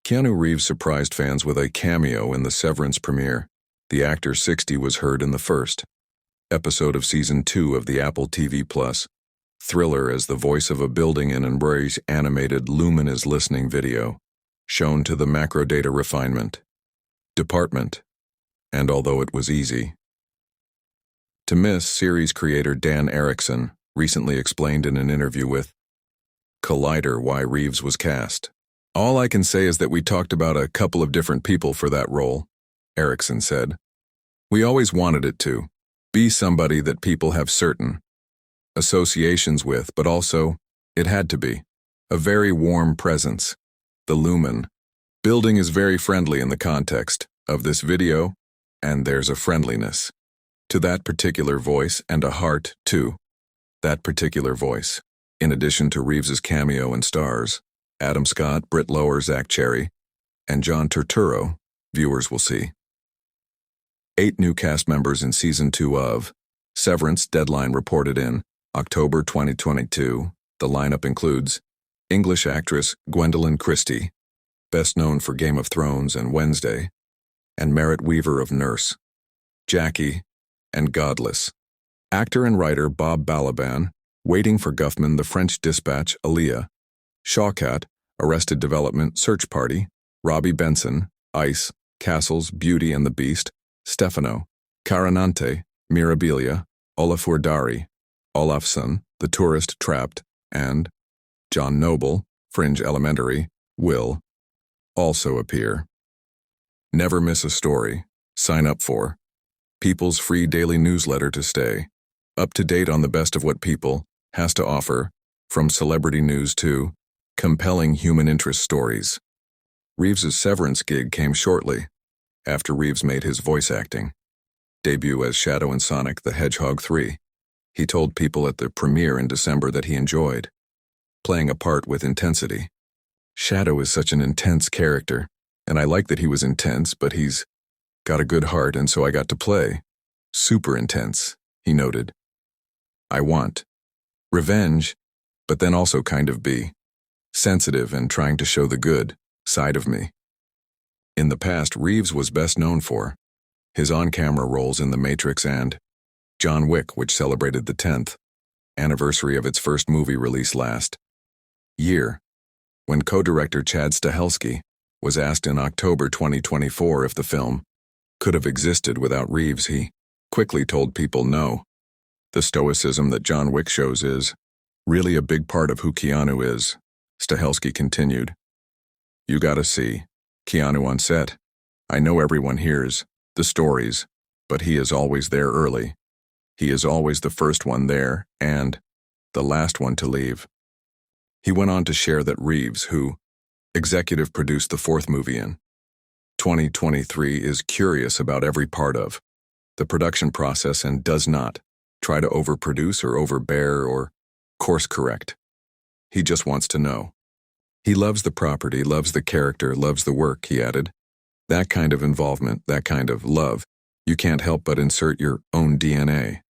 Keanu Reeves surprised fans with a cameo in the Severance premiere. The actor 60 was heard in the first episode of Season 2 of the Apple TV Plus thriller as the voice of a building in Embrace animated luminous listening video, shown to the macro data refinement department, and although it was easy to miss, series creator Dan Erickson recently explained in an interview with Collider why Reeves was cast. "All I can say is that we talked about a couple of different people for that role," Erickson said. "We always wanted it to be somebody that people have certain associations with, but also, it had to be a very warm presence. The Lumen building is very friendly in the context of this video, and there's a friendliness to that particular voice and a heart to that particular voice." In addition to Reeves's cameo and stars Adam Scott, Britt Lower, Zach Cherry, and John Turturro, viewers will see 8 new cast members in Season 2 of Severance. Deadline reported in October 2022. The lineup includes English actress Gwendolyn Christie, best known for Game of Thrones and Wednesday, and Merritt Weaver of Nurse, Jackie, and Godless. Actor and writer Bob Balaban, Waiting for Guffman, The French Dispatch, Aaliyah, Shawkat, Arrested Development, Search Party, Robbie Benson, Ice, Castles, Beauty and the Beast, Stefano, Carinante, Mirabilia, Olafur Dari, Olafsson, The Tourist, Trapped, and John Noble, Fringe Elementary, will also appear. Never miss a story. Sign up for People's free daily newsletter to stay up to date on the best of what People has to offer, from celebrity news to compelling human interest stories. Reeves's Severance gig came shortly after Reeves made his voice acting debut as Shadow in Sonic the Hedgehog 3. He told People at the premiere in December that he enjoyed playing a part with intensity. "Shadow is such an intense character, and I like that he was intense, but he's got a good heart, and so I got to play super intense," he noted. "I want revenge, but then also kind of be sensitive and trying to show the good side of me." In the past, Reeves was best known for his on-camera roles in The Matrix and John Wick, which celebrated the 10th anniversary of its first movie release last year. When co-director Chad Stahelski was asked in October 2024 if the film could have existed without Reeves, he quickly told People no. "The stoicism that John Wick shows is really a big part of who Keanu is," Stahelski continued. "You gotta see Keanu on set. I know everyone hears the stories, but he is always there early. He is always the first one there and the last one to leave." He went on to share that Reeves, who executive produced the 4th movie in 2023, is curious about every part of the production process and does not try to overproduce or overbear or course correct. He just wants to know. He loves the property, loves the character, loves the work, he added. That kind of involvement, that kind of love, you can't help but insert your own DNA